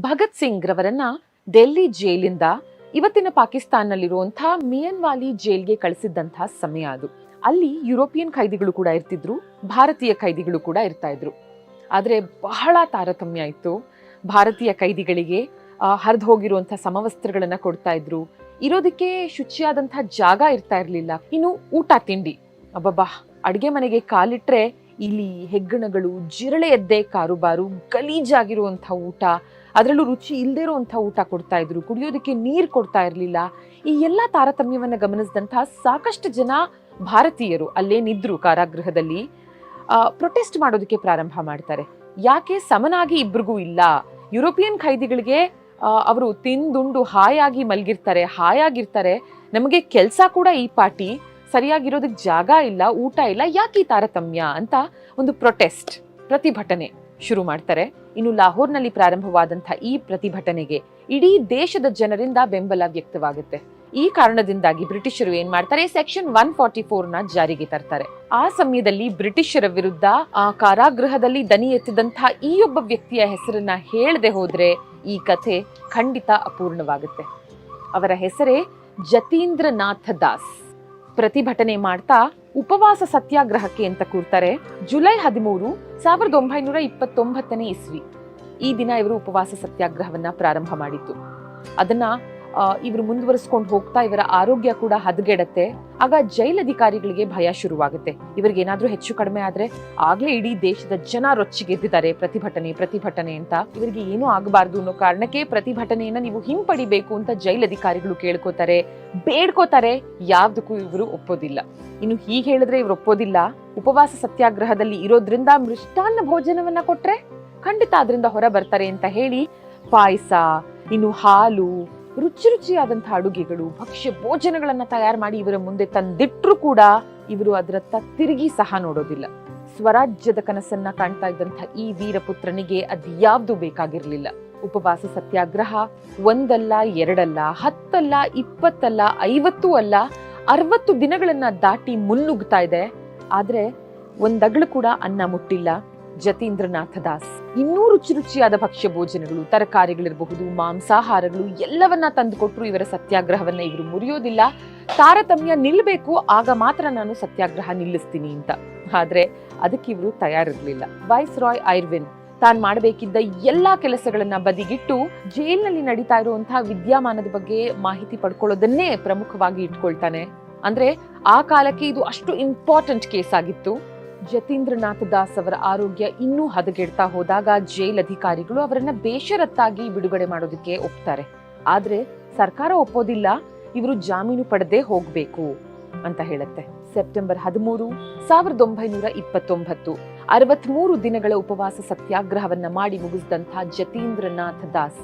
ಭಗತ್ ಸಿಂಗ್ ರವರನ್ನ ಡೆಲ್ಲಿ ಜೈಲಿಂದ ಇವತ್ತಿನ ಪಾಕಿಸ್ತಾನ್ನಲ್ಲಿರುವಂತಹ ಮಿಯನ್ವಾಲಿ ಜೈಲ್ಗೆ ಕಳಿಸಿದ್ದಂತಹ ಸಮಯ ಅದು. ಅಲ್ಲಿ ಯುರೋಪಿಯನ್ ಖೈದಿಗಳು ಕೂಡ ಇರ್ತಿದ್ರು, ಭಾರತೀಯ ಖೈದಿಗಳು ಕೂಡ ಇರ್ತಾ ಇದ್ರು. ಆದ್ರೆ ಬಹಳ ತಾರತಮ್ಯ ಇತ್ತು. ಭಾರತೀಯ ಖೈದಿಗಳಿಗೆ ಹರಿದು ಹೋಗಿರುವಂತಹ ಸಮವಸ್ತ್ರಗಳನ್ನ ಕೊಡ್ತಾ ಇದ್ರು, ಇರೋದಕ್ಕೆ ಶುಚಿಯಾದಂತಹ ಜಾಗ ಇರ್ತಾ ಇರ್ಲಿಲ್ಲ. ಇನ್ನು ಊಟ ತಿಂಡಿ, ಅಬ್ಬಬ್ಬಾ, ಅಡ್ಗೆ ಮನೆಗೆ ಕಾಲಿಟ್ರೆ ಇಲಿ, ಹೆಗ್ಗಣಗಳು, ಜಿರಳೆ ಎದ್ದೆ ಕಾರುಬಾರು, ಗಲೀಜಾಗಿರುವಂತಹ ಊಟ, ಅದರಲ್ಲೂ ರುಚಿ ಇಲ್ಲದೇ ಇರುವಂತಹ ಊಟ ಕೊಡ್ತಾ ಇದ್ರು, ಕುಡಿಯೋದಕ್ಕೆ ನೀರು ಕೊಡ್ತಾ ಇರಲಿಲ್ಲ. ಈ ಎಲ್ಲ ತಾರತಮ್ಯವನ್ನ ಗಮನಿಸಿದಂತಹ ಸಾಕಷ್ಟು ಜನ ಭಾರತೀಯರು ಅಲ್ಲೇನಿದ್ರು ಕಾರಾಗೃಹದಲ್ಲಿ ಪ್ರೊಟೆಸ್ಟ್ ಮಾಡೋದಕ್ಕೆ ಪ್ರಾರಂಭ ಮಾಡ್ತಾರೆ. ಯಾಕೆ ಸಮನಾಗಿ ಇಬ್ರಿಗೂ ಇಲ್ಲ? ಯುರೋಪಿಯನ್ ಖೈದಿಗಳಿಗೆ ಅವರು ತಿಂದುಂಡು ಹಾಯಾಗಿ ಮಲಗಿರ್ತಾರೆ, ಹಾಯಾಗಿರ್ತಾರೆ, ನಮಗೆ ಕೆಲಸ ಕೂಡ ಈ ಪಾಟಿ, ಸರಿಯಾಗಿರೋದಕ್ಕೆ ಜಾಗ ಇಲ್ಲ, ಊಟ ಇಲ್ಲ, ಯಾಕೆ ಈ ತಾರತಮ್ಯ ಅಂತ ಒಂದು ಪ್ರತಿಭಟನೆ ಶುರು ಮಾಡ್ತಾರೆ. ಇನ್ನು ಲಾಹೋರ್ನಲ್ಲಿ ಪ್ರಾರಂಭವಾದಂತಹ ಈ ಪ್ರತಿಭಟನೆಗೆ ಇಡೀ ದೇಶದ ಜನರಿಂದ ಬೆಂಬಲ ವ್ಯಕ್ತವಾಗುತ್ತೆ. ಈ ಕಾರಣದಿಂದಾಗಿ ಬ್ರಿಟಿಷರು ಏನ್ ಮಾಡ್ತಾರೆ, ಸೆಕ್ಷನ್ 144 ಜಾರಿಗೆ ತರ್ತಾರೆ. ಆ ಸಮಯದಲ್ಲಿ ಬ್ರಿಟಿಷರ ವಿರುದ್ಧ ಆ ಕಾರಾಗೃಹದಲ್ಲಿ ದನಿ ಎತ್ತಿದಂತಹ ಈ ಒಬ್ಬ ವ್ಯಕ್ತಿಯ ಹೆಸರನ್ನ ಹೇಳದೆ ಹೋದ್ರೆ ಈ ಕಥೆ ಖಂಡಿತ ಅಪೂರ್ಣವಾಗುತ್ತೆ. ಅವರ ಹೆಸರೇ ಜತೀಂದ್ರನಾಥ ದಾಸ್. ಪ್ರತಿಭಟನೆ ಮಾಡ್ತಾ ಉಪವಾಸ ಸತ್ಯಾಗ್ರಹಕ್ಕೆ ಅಂತ ಕೂರ್ತಾರೆ. ಜುಲೈ 13, 1929 ಇಸ್ವಿ ಈ ದಿನ ಇವರು ಉಪವಾಸ ಸತ್ಯಾಗ್ರಹವನ್ನ ಪ್ರಾರಂಭ ಮಾಡಿತ್ತು. ಅದನ್ನ ಇವರು ಮುಂದುವರಿಸ್ಕೊಂಡು ಹೋಗ್ತಾ ಇವರ ಆರೋಗ್ಯ ಕೂಡ ಹದಗೆಡತ್ತೆ. ಆಗ ಜೈಲಧಿಕಾರಿಗಳಿಗೆ ಭಯ ಶುರುವಾಗುತ್ತೆ. ಇವರಿಗೆ ಏನಾದ್ರೂ ಹೆಚ್ಚು ಕಡಿಮೆ ಆದ್ರೆ ಆಗ್ಲೇ ಇಡೀ ದೇಶದ ಜನ ರೊಚ್ಚಿಗೆದ್ದಿದ್ದಾರೆ, ಪ್ರತಿಭಟನೆ ಅಂತ. ಇವರಿಗೆ ಏನೂ ಆಗಬಾರ್ದು ಅನ್ನೋ ಕಾರಣಕ್ಕೆ ಪ್ರತಿಭಟನೆಯನ್ನ ನೀವು ಹಿಂಪಡಿಬೇಕು ಅಂತ ಜೈಲಧಿಕಾರಿಗಳು ಬೇಡ್ಕೋತಾರೆ. ಯಾವ್ದಕ್ಕೂ ಇವರು ಒಪ್ಪೋದಿಲ್ಲ. ಇನ್ನು ಹೀಗೆ ಹೇಳಿದ್ರೆ ಇವ್ರು ಒಪ್ಪೋದಿಲ್ಲ. ಉಪವಾಸ ಸತ್ಯಾಗ್ರಹದಲ್ಲಿ ಇರೋದ್ರಿಂದ ಮೃಷ್ಟಾನ್ನ ಭೋಜನವನ್ನ ಕೊಟ್ರೆ ಖಂಡಿತ ಅದರಿಂದ ಹೊರ ಬರ್ತಾರೆ ಅಂತ ಹೇಳಿ ಪಾಯಸ, ಇನ್ನು ಹಾಲು, ರುಚಿಯಾದಂತಹ ಅಡುಗೆಗಳು, ಭಕ್ಷ್ಯ ಭೋಜನಗಳನ್ನ ತಯಾರು ಮಾಡಿ ಇವರ ಮುಂದೆ ತಂದಿಟ್ರು ಕೂಡ ಇವರು ಅದರತ್ತ ತಿರುಗಿ ಸಹ ನೋಡೋದಿಲ್ಲ. ಸ್ವರಾಜ್ಯದ ಕನಸನ್ನ ಕಾಣ್ತಾ ಇದ್ದಂತಹ ಈ ವೀರಪುತ್ರನಿಗೆ ಅದ್ಯಾವ್ದು ಬೇಕಾಗಿರ್ಲಿಲ್ಲ. ಉಪವಾಸ ಸತ್ಯಾಗ್ರಹ 1 ಅಲ್ಲ 2 ಅಲ್ಲ 10 ಅಲ್ಲ 20 ಅಲ್ಲ 50 ಅಲ್ಲ 60 ದಿನಗಳನ್ನ ದಾಟಿ ಮುನ್ನುಗ್ತಾ ಇದೆ. ಆದ್ರೆ ಒಂದಗಳು ಕೂಡ ಅನ್ನ ಮುಟ್ಟಿಲ್ಲ ಜತೀಂದ್ರನಾಥ ದಾಸ್. ಇನ್ನೂ ರುಚಿಯಾದ ಭಕ್ಷ್ಯ ಭೋಜನಗಳು, ತರಕಾರಿಗಳಿರಬಹುದು, ಮಾಂಸಾಹಾರಗಳು ಎಲ್ಲವನ್ನ ತಂದುಕೊಟ್ರು ಇವರ ಸತ್ಯಾಗ್ರಹವನ್ನ ಇವರು ಮುರಿಯೋದಿಲ್ಲ. ತಾರತಮ್ಯ ನಿಲ್ಬೇಕು, ಆಗ ಮಾತ್ರ ನಾನು ಸತ್ಯಾಗ್ರಹ ನಿಲ್ಲಿಸ್ತೀನಿ ಅಂತ. ಆದ್ರೆ ಅದಕ್ಕೆ ಇವರು ತಯಾರಿರ್ಲಿಲ್ಲ. ವೈಸ್ ರಾಯ್ ಐರ್ವಿನ್ ತಾನ್ ಮಾಡಬೇಕಿದ್ದ ಎಲ್ಲಾ ಕೆಲಸಗಳನ್ನ ಬದಿಗಿಟ್ಟು ಜೈಲಿನಲ್ಲಿ ನಡೀತಾ ಇರುವಂತಹ ವಿದ್ಯಮಾನದ ಬಗ್ಗೆ ಮಾಹಿತಿ ಪಡ್ಕೊಳ್ಳೋದನ್ನೇ ಪ್ರಮುಖವಾಗಿ ಇಟ್ಕೊಳ್ತಾನೆ. ಅಂದ್ರೆ ಆ ಕಾಲಕ್ಕೆ ಇದು ಅಷ್ಟು ಇಂಪಾರ್ಟೆಂಟ್ ಕೇಸ್ ಆಗಿತ್ತು. ಜತೀಂದ್ರನಾಥ ದಾಸ್ ಅವರ ಆರೋಗ್ಯ ಇನ್ನೂ ಹದಗೆಡ್ತಾ ಹೋದಾಗ ಜೈಲ್ ಅಧಿಕಾರಿಗಳು ಅವರನ್ನ ಬೇಷರತ್ತಾಗಿ ಬಿಡುಗಡೆ ಮಾಡೋದಕ್ಕೆ ಒಪ್ತಾರೆ. ಆದ್ರೆ ಸರ್ಕಾರ ಒಪ್ಪೋದಿಲ್ಲ, ಇವರು ಜಾಮೀನು ಪಡೆದೇ ಹೋಗ್ಬೇಕು ಅಂತ ಹೇಳುತ್ತೆ. ಸೆಪ್ಟೆಂಬರ್ 13, 1929 63 ದಿನಗಳ ಉಪವಾಸ ಸತ್ಯಾಗ್ರಹವನ್ನ ಮಾಡಿ ಮುಗಿಸಿದಂತಹ ಜತೀಂದ್ರನಾಥ ದಾಸ್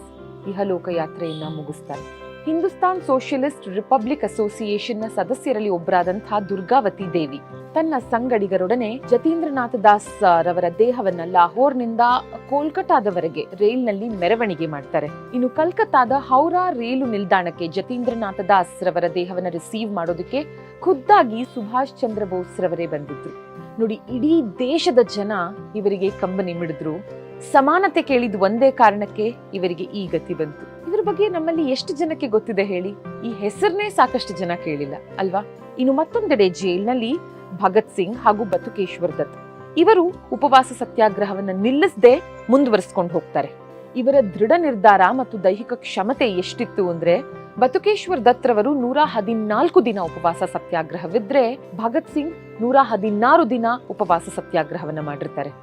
ಇಹಲೋಕ ಯಾತ್ರೆಯನ್ನ ಮುಗಿಸ್ತಾರೆ. ಹಿಂದೂಸ್ತಾನ್ ಸೋಷಿಯಲಿಸ್ಟ್ ರಿಪಬ್ಲಿಕ್ ಅಸೋಸಿಯೇಷನ್ ನ ಸದಸ್ಯರಲ್ಲಿ ಒಬ್ಬರಾದಂತಹ ದುರ್ಗಾವತಿ ದೇವಿ ತನ್ನ ಸಂಗಡಿಗರೊಡನೆ ಜತೀಂದ್ರನಾಥ ದಾಸ್ ರವರ ದೇಹವನ್ನ ಲಾಹೋರ್ನಿಂದ ಕೋಲ್ಕತಾದವರೆಗೆ ರೈಲ್ನಲ್ಲಿ ಮೆರವಣಿಗೆ ಮಾಡ್ತಾರೆ. ಇನ್ನು ಕಲ್ಕತ್ತಾದ ಹೌರಾ ರೈಲು ನಿಲ್ದಾಣಕ್ಕೆ ಜತೀಂದ್ರನಾಥ ದಾಸ್ ರವರ ದೇಹವನ್ನ ರಿಸೀವ್ ಮಾಡೋದಕ್ಕೆ ಖುದ್ದಾಗಿ ಸುಭಾಷ್ ಚಂದ್ರ ಬೋಸ್ ರವರೇ ಬಂದಿದ್ರು. ನೋಡಿ, ಇಡೀ ದೇಶದ ಜನ ಇವರಿಗೆ ಕಂಬನಿ ಮಿಡಿದ್ರು. ಸಮಾನತೆ ಕೇಳಿದ ಒಂದೇ ಕಾರಣಕ್ಕೆ ಇವರಿಗೆ ಈ ಗತಿ ಬಂತು. ಇದ್ರ ಬಗ್ಗೆ ನಮ್ಮಲ್ಲಿ ಎಷ್ಟು ಜನಕ್ಕೆ ಗೊತ್ತಿದೆ ಹೇಳಿ? ಈ ಹೆಸರನ್ನೇ ಸಾಕಷ್ಟು ಜನ ಕೇಳಿಲ್ಲ ಅಲ್ವಾ? ಇನ್ನು ಮತ್ತೊಂದೆಡೆ ಜೈಲ್ನಲ್ಲಿ ಭಗತ್ ಸಿಂಗ್ ಹಾಗೂ ಬತುಕೇಶ್ವರ್ ದತ್ ಇವರು ಉಪವಾಸ ಸತ್ಯಾಗ್ರಹವನ್ನ ನಿಲ್ಲಿಸದೆ ಮುಂದುವರಿಸಿಕೊಂಡು ಹೋಗ್ತಾರೆ. ಇವರ ದೃಢ ನಿರ್ಧಾರ ಮತ್ತು ದೈಹಿಕ ಕ್ಷಮತೆ ಎಷ್ಟಿತ್ತು ಅಂದ್ರೆ, ಬತುಕೇಶ್ವರ್ ದತ್ ರವರು 114 ದಿನ ಉಪವಾಸ ಸತ್ಯಾಗ್ರಹವಿದ್ರೆ ಭಗತ್ ಸಿಂಗ್ 116 ದಿನ ಉಪವಾಸ ಸತ್ಯಾಗ್ರಹವನ್ನ ಮಾಡಿರ್ತಾರೆ.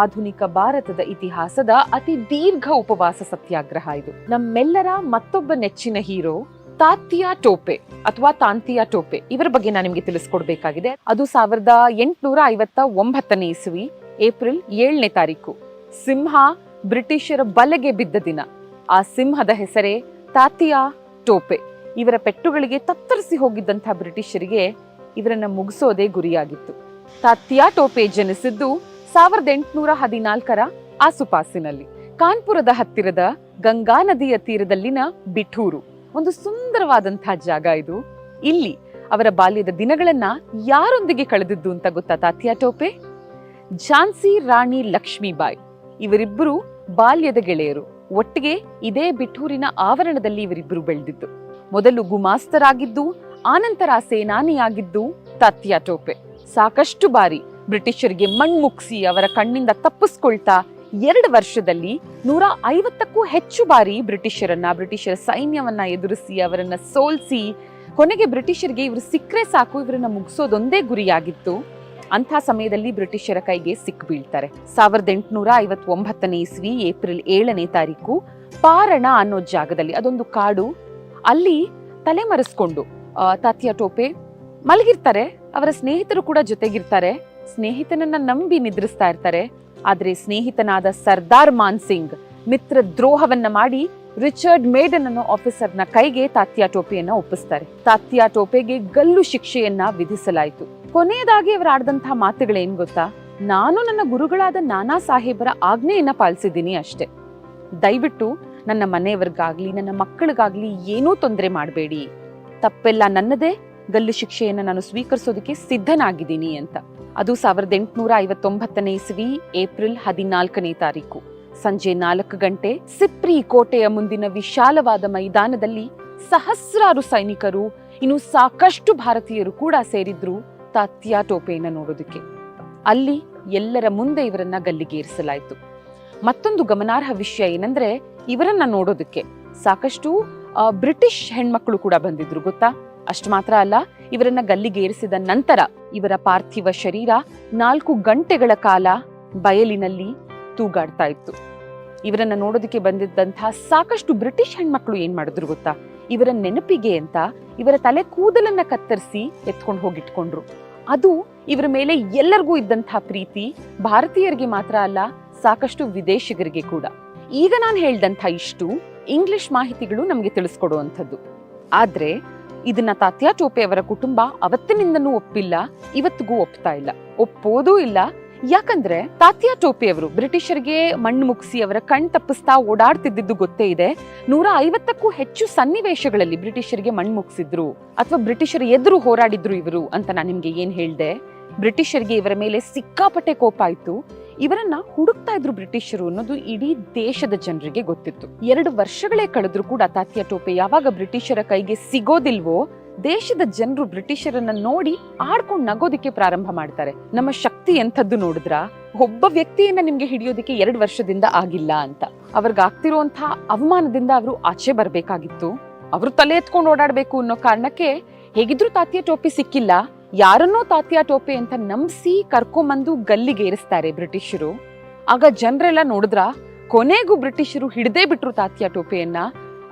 ಆಧುನಿಕ ಭಾರತದ ಇತಿಹಾಸದ ಅತಿ ದೀರ್ಘ ಉಪವಾಸ ಸತ್ಯಾಗ್ರಹ ಇದು. ನಮ್ಮೆಲ್ಲರ ಮತ್ತೊಬ್ಬ ನೆಚ್ಚಿನ ಹೀರೋ ತಾತ್ಯಾ ಟೋಪೆ ಅಥವಾ ತಾಂತಿಯಾ ಟೋಪೆ ಇವರ ಬಗ್ಗೆ ನಾನು ನಿಮ್ಗೆ ತಿಳಿಸ್ಕೊಡ್ಬೇಕಾಗಿದೆ. ಅದು 1859 ಇಸ್ವಿ ಏಪ್ರಿಲ್ 7ನೇ ತಾರೀಕು. ಸಿಂಹ ಬ್ರಿಟಿಷರ ಬಲೆಗೆ ಬಿದ್ದ ದಿನ. ಆ ಸಿಂಹದ ಹೆಸರೇ ತಾತ್ಯಾ ಟೋಪೆ. ಇವರ ಪೆಟ್ಟುಗಳಿಗೆ ತತ್ತರಿಸಿ ಹೋಗಿದ್ದಂತಹ ಬ್ರಿಟಿಷರಿಗೆ ಇವರನ್ನ ಮುಗಿಸೋದೇ ಗುರಿಯಾಗಿತ್ತು. ತಾತ್ಯಾ ಟೋಪೆ ಜನಿಸಿದ್ದು 1814 ಆಸುಪಾಸಿನಲ್ಲಿ ಕಾನ್ಪುರದ ಹತ್ತಿರದ ಗಂಗಾ ನದಿಯ ತೀರದಲ್ಲಿನ ಬಿಠೂರು. ಒಂದು ಸುಂದರವಾದಂತಹ ಜಾಗ ಇದು. ಇಲ್ಲಿ ಅವರ ಬಾಲ್ಯದ ದಿನಗಳನ್ನ ಯಾರೊಂದಿಗೆ ಕಳೆದಿದ್ದು ಅಂತ ಗೊತ್ತಾ ತಾತ್ಯಾ ಟೋಪೆ? ಝಾನ್ಸಿ ರಾಣಿ ಲಕ್ಷ್ಮೀಬಾಯಿ ಇವರಿಬ್ಬರು ಬಾಲ್ಯದ ಗೆಳೆಯರು. ಒಟ್ಟಿಗೆ ಇದೇ ಬಿಠೂರಿನ ಆವರಣದಲ್ಲಿ ಇವರಿಬ್ಬರು ಬೆಳೆದಿದ್ದು. ಮೊದಲು ಗುಮಾಸ್ತರಾಗಿದ್ದು, ಆನಂತರ ಸೇನಾನಿಯಾಗಿದ್ದು ತಾತ್ಯಾ ಟೋಪೆ. ಸಾಕಷ್ಟು ಬಾರಿ ಬ್ರಿಟಿಷರಿಗೆ ಮಣ್ಮುಕ್ಸಿ ಅವರ ಕಣ್ಣಿಂದ ತಪ್ಪಿಸ್ಕೊಳ್ತಾ 2 ವರ್ಷದಲ್ಲಿ 150ಕ್ಕೂ ಹೆಚ್ಚು ಬಾರಿ ಬ್ರಿಟಿಷರ ಸೈನ್ಯವನ್ನ ಎದುರಿಸಿ ಅವರನ್ನ ಸೋಲ್ಸಿ ಕೊನೆಗೆ ಬ್ರಿಟಿಷರಿಗೆ ಇವರು ಸಿಕ್ಕರೆ ಸಾಕು, ಇವರನ್ನ ಮುಗಿಸೋದೊಂದೇ ಗುರಿಯಾಗಿತ್ತು. ಅಂಥ ಸಮಯದಲ್ಲಿ ಬ್ರಿಟಿಷರ ಕೈಗೆ ಸಿಕ್ ಬೀಳ್ತಾರೆ. 1859 ಇಸ್ವಿ ಏಪ್ರಿಲ್ 7ನೇ ತಾರೀಕು ಪಾರಣ ಅನ್ನೋ ಜಾಗದಲ್ಲಿ, ಅದೊಂದು ಕಾಡು, ಅಲ್ಲಿ ತಲೆಮರೆಸ್ಕೊಂಡು ತಾತ್ಯಾ ಟೋಪೆ ಮಲಗಿರ್ತಾರೆ. ಅವರ ಸ್ನೇಹಿತರು ಕೂಡ ಜೊತೆಗಿರ್ತಾರೆ. ಸ್ನೇಹಿತನನ್ನ ನಂಬಿ ನಿದ್ರಿಸ್ತಾ ಇರ್ತಾರೆ. ಆದ್ರೆ ಸ್ನೇಹಿತನಾದ ಸರ್ದಾರ್ ಮಾನ್ ಸಿಂಗ್ ಮಿತ್ರ ದ್ರೋಹವನ್ನ ಮಾಡಿ ರಿಚರ್ಡ್ ಮೇಡನ್ ಅನ್ನೋ ಆಫೀಸರ್ನ ಕೈಗೆ ತಾತ್ಯಾ ಟೋಪೆಯನ್ನ ಒಪ್ಪಿಸ್ತಾರೆ. ತಾತ್ಯಾ ಟೋಪೆಗೆ ಗಲ್ಲು ಶಿಕ್ಷೆಯನ್ನ ವಿಧಿಸಲಾಯಿತು. ಕೊನೆಯದಾಗಿ ಅವರು ಆಡಿದಂತಹ ಮಾತುಗಳೇನ್ ಗೊತ್ತಾ? ನಾನು ನನ್ನ ಗುರುಗಳಾದ ನಾನಾ ಸಾಹೇಬರ ಆಜ್ಞೆಯನ್ನ ಪಾಲಿಸಿದ್ದೀನಿ ಅಷ್ಟೇ. ದಯವಿಟ್ಟು ನನ್ನ ಮನೆಯವರಿಗಾಗ್ಲಿ ನನ್ನ ಮಕ್ಕಳಿಗಾಗ್ಲಿ ಏನೂ ತೊಂದರೆ ಮಾಡಬೇಡಿ. ತಪ್ಪೆಲ್ಲ ನನ್ನದೇ, ಗಲ್ಲು ಶಿಕ್ಷೆಯನ್ನ ನಾನು ಸ್ವೀಕರಿಸೋದಕ್ಕೆ ಸಿದ್ಧನಾಗಿದ್ದೀನಿ ಅಂತ. ಅದು 1859 ಇಸ್ವಿ ಏಪ್ರಿಲ್ 14ನೇ ತಾರೀಕು ಸಂಜೆ 4 ಗಂಟೆ ಸಿಪ್ರಿ ಕೋಟೆಯ ಮುಂದಿನ ವಿಶಾಲವಾದ ಮೈದಾನದಲ್ಲಿ ಸಹಸ್ರಾರು ಸೈನಿಕರು, ಇನ್ನು ಸಾಕಷ್ಟು ಭಾರತೀಯರು ಕೂಡ ಸೇರಿದ್ರು ತಾತ್ಯಾ ಟೋಪೆಯನ್ನ ನೋಡೋದಕ್ಕೆ. ಅಲ್ಲಿ ಎಲ್ಲರ ಮುಂದೆ ಇವರನ್ನ ಗಲ್ಲಿಗೇರಿಸಲಾಯಿತು. ಮತ್ತೊಂದು ಗಮನಾರ್ಹ ವಿಷಯ ಏನಂದ್ರೆ, ಇವರನ್ನ ನೋಡೋದಕ್ಕೆ ಸಾಕಷ್ಟು ಬ್ರಿಟಿಷ್ ಹೆಣ್ಮಕ್ಳು ಕೂಡ ಬಂದಿದ್ರು ಗೊತ್ತಾ? ಅಷ್ಟು ಮಾತ್ರ ಅಲ್ಲ, ಇವರನ್ನ ಗಲ್ಲಿಗೇರಿಸಿದ ನಂತರ ಇವರ ಪಾರ್ಥಿವ ಶರೀರ 4 ಗಂಟೆಗಳ ಕಾಲ ಬಯಲಿನಲ್ಲಿ ತೂಗಾಡ್ತಾ ಇತ್ತು. ಇವರನ್ನ ನೋಡೋದಕ್ಕೆ ಬಂದಿದ್ದಂತಹ ಸಾಕಷ್ಟು ಬ್ರಿಟಿಷ್ ಹೆಣ್ಮಕ್ಳು ಏನ್ ಮಾಡಿದ್ರು ಗೊತ್ತಾ? ಇವರ ನೆನಪಿಗೆ ಅಂತ ಇವರ ತಲೆ ಕೂದಲನ್ನ ಕತ್ತರಿಸಿ ಎತ್ಕೊಂಡು ಹೋಗಿಟ್ಕೊಂಡ್ರು. ಅದು ಇವರ ಮೇಲೆ ಎಲ್ಲರಿಗೂ ಇದ್ದಂತಹ ಪ್ರೀತಿ ಭಾರತೀಯರಿಗೆ ಮಾತ್ರ ಅಲ್ಲ, ಸಾಕಷ್ಟು ವಿದೇಶಿಗರಿಗೆ ಕೂಡ. ಈಗ ನಾನು ಹೇಳ್ದಂಥ ಇಷ್ಟು ಇಂಗ್ಲಿಷ್ ಮಾಹಿತಿಗಳು ನಮಗೆ ತಿಳಿಸ್ಕೊಡುವಂಥದ್ದು. ಆದ್ರೆ ಇದನ್ನ ತಾತ್ಯಾ ಟೋಪೆ ಅವರ ಕುಟುಂಬ ಅವತ್ತಿನಿಂದನೂ ಒಪ್ಪಿಲ್ಲ, ಇವತ್ತಿಗೂ ಒಪ್ತಾ ಇಲ್ಲ, ಒಪ್ಪೋದೂ ಇಲ್ಲ. ಯಾಕಂದ್ರೆ ತಾತ್ಯಾ ಟೋಪೆ ಅವರು ಬ್ರಿಟಿಷರಿಗೆ ಮಣ್ಣು ಮುಗಿಸಿ ಅವರ ಕಣ್ ತಪ್ಪಿಸ್ತಾ ಓಡಾಡ್ತಿದ್ದು ಗೊತ್ತೇ ಇದೆ. 150ಕ್ಕೂ ಹೆಚ್ಚು ಸನ್ನಿವೇಶಗಳಲ್ಲಿ ಬ್ರಿಟಿಷರಿಗೆ ಮಣ್ಣು ಮುಗಿಸಿದ್ರು ಅಥವಾ ಬ್ರಿಟಿಷರ ಎದುರು ಹೋರಾಡಿದ್ರು ಇವರು ಅಂತ ನಾನು ನಿಮ್ಗೆ ಏನ್ ಹೇಳ್ದೆ. ಬ್ರಿಟಿಷರಿಗೆ ಇವರ ಮೇಲೆ ಸಿಕ್ಕಾಪಟ್ಟೆ ಕೋಪ ಆಯ್ತು. ಇವರನ್ನ ಹುಡುಕ್ತಾ ಇದ್ರು ಬ್ರಿಟಿಷರು ಅನ್ನೋದು ಇಡೀ ದೇಶದ ಜನರಿಗೆ ಗೊತ್ತಿತ್ತು. 2 ವರ್ಷಗಳೇ ಕಳೆದ್ರು ಕೂಡ ತಾತ್ಯಾ ಟೋಪೆ ಯಾವಾಗ ಬ್ರಿಟಿಷರ ಕೈಗೆ ಸಿಗೋದಿಲ್ವೋ, ದೇಶದ ಜನರು ಬ್ರಿಟಿಷರನ್ನ ನೋಡಿ ಆಡ್ಕೊಂಡು ನಗೋದಿಕ್ಕೆ ಪ್ರಾರಂಭ ಮಾಡ್ತಾರೆ. ನಮ್ಮ ಶಕ್ತಿ ಎಂಥದ್ದು ನೋಡಿದ್ರ, ಒಬ್ಬ ವ್ಯಕ್ತಿಯನ್ನ ನಿಮ್ಗೆ ಹಿಡಿಯೋದಿಕ್ಕೆ 2 ವರ್ಷದಿಂದ ಆಗಿಲ್ಲ ಅಂತ. ಅವ್ರಿಗಾಗ್ತಿರುವಂತಹ ಅವಮಾನದಿಂದ ಅವರು ಆಚೆ ಬರ್ಬೇಕಾಗಿತ್ತು. ಅವರು ತಲೆ ಎತ್ಕೊಂಡು ಓಡಾಡ್ಬೇಕು ಅನ್ನೋ ಕಾರಣಕ್ಕೆ ಹೇಗಿದ್ರು ತಾತ್ಯಾ ಟೋಪೆ ಸಿಕ್ಕಿಲ್ಲ. ಯಾರನ್ನೋ ತಾತ್ಯಾ ಟೋಪೆ ಅಂತ ನಂಬಿಸಿ ಕರ್ಕೊಂಬಂದು ಗಲ್ಲಿಗೇರಿಸ್ತಾರೆ ಬ್ರಿಟಿಷರು. ಆಗ ಜನರೆಲ್ಲ ನೋಡಿದ್ರ, ಕೊನೆಗೂ ಬ್ರಿಟಿಷರು ಹಿಡದೇ ಬಿಟ್ರು ತಾತ್ಯಾ ಟೋಪೆಯನ್ನ.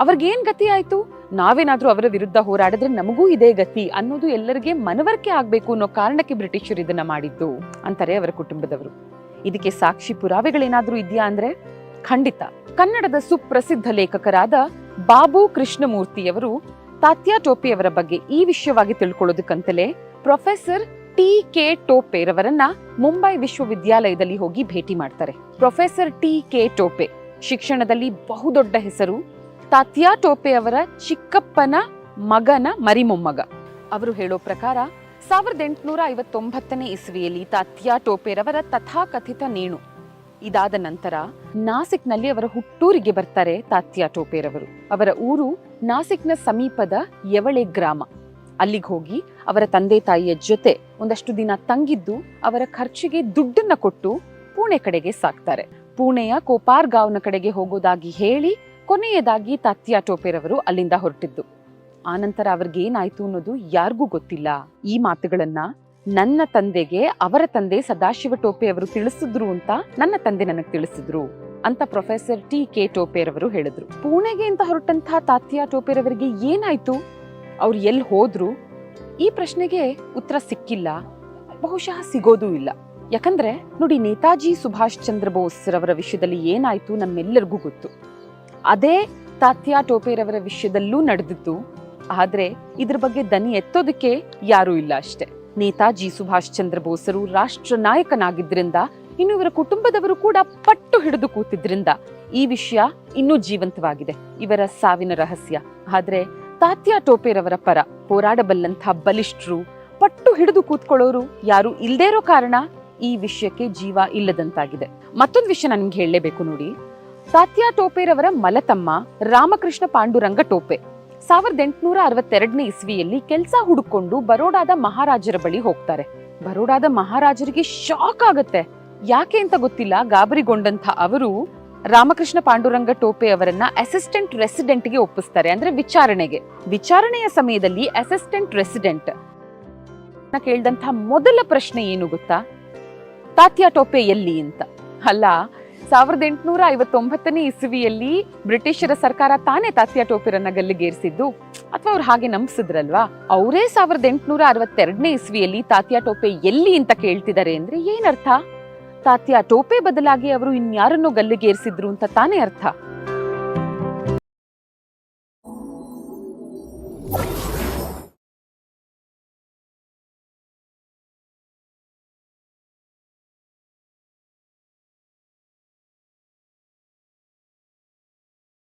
ಅವ್ರಿಗೇನ್ ಗತಿ ಆಯ್ತು? ನಾವೇನಾದ್ರೂ ಅವರ ವಿರುದ್ಧ ಹೋರಾಡಿದ್ರೆ ನಮಗೂ ಇದೇ ಗತಿ ಅನ್ನೋದು ಎಲ್ಲರಿಗೆ ಮನವರಿಕೆ ಆಗ್ಬೇಕು ಅನ್ನೋ ಕಾರಣಕ್ಕೆ ಬ್ರಿಟಿಷರು ಇದನ್ನ ಮಾಡಿದ್ದು ಅಂತಾರೆ ಅವರ ಕುಟುಂಬದವರು. ಇದಕ್ಕೆ ಸಾಕ್ಷಿ ಪುರಾವೆಗಳೇನಾದ್ರೂ ಇದೆಯಾ ಅಂದ್ರೆ ಖಂಡಿತ. ಕನ್ನಡದ ಸುಪ್ರಸಿದ್ಧ ಲೇಖಕರಾದ ಬಾಬು ಕೃಷ್ಣಮೂರ್ತಿಯವರು ತಾತ್ಯಾ ಟೋಪೆಯವರ ಬಗ್ಗೆ ಈ ವಿಷಯವಾಗಿ ತಿಳ್ಕೊಳ್ಳೋದಕ್ಕಂತಲೇ ಪ್ರೊಫೆಸರ್ ಟಿ.ಕೆ. ಟೋಪೆ ರವರನ್ನ ಮುಂಬೈ ವಿಶ್ವವಿದ್ಯಾಲಯದಲ್ಲಿ ಹೋಗಿ ಭೇಟಿ ಮಾಡ್ತಾರೆ. Professor TK. ಟೋಪೆ ಶಿಕ್ಷಣದಲ್ಲಿ ಬಹುದೊಡ್ಡ ಹೆಸರು. ತಾತ್ಯಾ ಟೋಪೆ ಅವರ ಚಿಕ್ಕಪ್ಪನ ಮಗನ ಮರಿಮೊಮ್ಮಗ. ಅವರು ಹೇಳೋ ಪ್ರಕಾರ 1859 ಇಸ್ವಿಯಲ್ಲಿ ತಾತ್ಯಾ ಟೋಪೆ ರವರ ತಥಾಕಥಿತ ನೇಣು. ಇದಾದ ನಂತರ ನಾಸಿಕ್ನಲ್ಲಿ ಅವರ ಹುಟ್ಟೂರಿಗೆ ಬರ್ತಾರೆ ತಾತ್ಯಾ ಟೋಪೆ ರವರು. ಅವರ ಊರು ನಾಸಿಕ್ನ ಸಮೀಪದ ಯವಳೆ ಗ್ರಾಮ. ಅಲ್ಲಿಗೆ ಹೋಗಿ ಅವರ ತಂದೆ ತಾಯಿಯ ಜೊತೆ ಒಂದಷ್ಟು ದಿನ ತಂಗಿದ್ದು ಅವರ ಖರ್ಚಿಗೆ ದುಡ್ಡನ್ನ ಕೊಟ್ಟು ಪುಣೆ ಕಡೆಗೆ ಸಾಕ್ತಾರೆ. ಪುಣೆಯ ಕೋಪಾರ್ಗಾವ್ನ ಕಡೆಗೆ ಹೋಗೋದಾಗಿ ಹೇಳಿ ಕೊನೆಯದಾಗಿ ತಾತ್ಯಾ ಟೋಪೆರವರು ಅಲ್ಲಿಂದ ಹೊರಟಿದ್ದು. ಆನಂತರ ಅವ್ರಿಗೇನಾಯ್ತು ಅನ್ನೋದು ಯಾರಿಗೂ ಗೊತ್ತಿಲ್ಲ. ಈ ಮಾತುಗಳನ್ನ ನನ್ನ ತಂದೆಗೆ ಅವರ ತಂದೆ ಸದಾಶಿವ ಟೋಪೆ ಅವರು ತಿಳಿಸಿದ್ರು ಅಂತ ನನ್ನ ತಂದೆ ನನಗೆ ತಿಳಿಸಿದ್ರು ಅಂತ ಪ್ರೊಫೆಸರ್ ಟಿ.ಕೆ. ಟೋಪೆರವರು ಹೇಳಿದ್ರು. ಪುಣೆಗೆ ಅಂತ ಹೊರಟಂತಹ ತಾತ್ಯಾ ಟೋಪೆರವರಿಗೆ ಏನಾಯ್ತು, ಅವ್ರು ಎಲ್ಲಿ ಹೋದ್ರು, ಈ ಪ್ರಶ್ನೆಗೆ ಉತ್ತರ ಸಿಕ್ಕಿಲ್ಲ, ಬಹುಶಃ ಸಿಗೋದೂ ಇಲ್ಲ. ಯಾಕಂದ್ರೆ ನೋಡಿ, ನೇತಾಜಿ ಸುಭಾಷ್ ಚಂದ್ರ ಬೋಸ್ ರವರ ವಿಷಯದಲ್ಲಿ ಏನಾಯ್ತು ನಮ್ಮೆಲ್ಲರಿಗೂ ಗೊತ್ತು. ಅದೇ ತಾತ್ಯಾ ಟೋಪೆರವರ ವಿಷಯದಲ್ಲೂ ನಡೆದಿತ್ತು. ಆದ್ರೆ ಇದ್ರ ಬಗ್ಗೆ ದನಿ ಎತ್ತೋದಕ್ಕೆ ಯಾರೂ ಇಲ್ಲ ಅಷ್ಟೇ. ನೇತಾಜಿ ಸುಭಾಷ್ ಚಂದ್ರ ಬೋಸರು ರಾಷ್ಟ್ರ ನಾಯಕನಾಗಿದ್ರಿಂದ, ಇನ್ನು ಇವರ ಕುಟುಂಬದವರು ಕೂಡ ಪಟ್ಟು ಹಿಡಿದು ಕೂತಿದ್ರಿಂದ ಈ ವಿಷಯ ಇನ್ನೂ ಜೀವಂತವಾಗಿದೆ, ಇವರ ಸಾವಿನ ರಹಸ್ಯ. ಆದ್ರೆ ತಾತ್ಯಾ ಟೋಪೆರವರ ಪರ ಹೋರಾಡಬಲ್ಲಂಥ ಬಲಿಷ್ಠರು, ಪಟ್ಟು ಹಿಡಿದು ಕೂತ್ಕೊಳ್ಳೋರು ಯಾರು ಇಲ್ದೇ ಇರೋ ಕಾರಣ ಈ ವಿಷಯಕ್ಕೆ ಜೀವ ಇಲ್ಲದಂತಾಗಿದೆ. ಮತ್ತೊಂದು ವಿಷಯ ನಾನು ನಿಮ್ಗೆ ಹೇಳಲೇಬೇಕು ನೋಡಿ. ತಾತ್ಯಾ ಟೋಪೆರವರ ಮಲತಮ್ಮ ರಾಮಕೃಷ್ಣ ಪಾಂಡುರಂಗ ಟೋಪೆ 1862ನೇ ಇಸ್ವಿಯಲ್ಲಿ ಕೆಲಸ ಹುಡುಕೊಂಡು ಬರೋಡಾದ ಮಹಾರಾಜರ ಬಳಿ ಹೋಗ್ತಾರೆ. ಬರೋಡಾದ ಮಹಾರಾಜರಿಗೆ ಶಾಕ್ ಆಗತ್ತೆ. ಯಾಕೆ ಅಂತ ಗೊತ್ತಿಲ್ಲ, ಗಾಬರಿಗೊಂಡಂತ ಅವರು ರಾಮಕೃಷ್ಣ ಪಾಂಡುರಂಗ ಟೋಪೆ ಅವರನ್ನ ಅಸಿಸ್ಟೆಂಟ್ ರೆಸಿಡೆಂಟ್ಗೆ ಒಪ್ಪಿಸ್ತಾರೆ, ಅಂದ್ರೆ ವಿಚಾರಣೆಗೆ. ವಿಚಾರಣೆಯ ಸಮಯದಲ್ಲಿ ಅಸಿಸ್ಟೆಂಟ್ ರೆಸಿಡೆಂಟ್ ಕೇಳಿದಂತ ಮೊದಲ ಪ್ರಶ್ನೆ ಏನು ಗೊತ್ತಾ? ತಾತ್ಯಾ ಟೋಪೆ ಎಲ್ಲಿ ಅಂತ. ಅಲ್ಲ, 1859ನೇ ಇಸವಿಯಲ್ಲಿ ಬ್ರಿಟಿಷರ ಸರ್ಕಾರ ತಾನೇ ತಾತ್ಯಾ ಟೋಪೆರನ್ನ ಗಲ್ಲಿಗೇರಿಸಿದ್ದು, ಅಥವಾ ಅವ್ರು ಹಾಗೆ ನಂಬಿಸಿದ್ರಲ್ವಾ? ಅವರೇ 1862ನೇ ಇಸ್ವಿಯಲ್ಲಿ ತಾತ್ಯಾ ಟೋಪೆ ಎಲ್ಲಿ ಅಂತ ಕೇಳ್ತಿದ್ದಾರೆ ಅಂದ್ರೆ ಏನರ್ಥ? ತಾತ್ಯಾ ಟೋಪೆ ಬದಲಾಗಿ ಅವರು ಇನ್ಯಾರನ್ನೋ ಗಲ್ಲಿಗೇರಿಸಿದ್ರು ಅಂತ ತಾನೇ ಅರ್ಥ.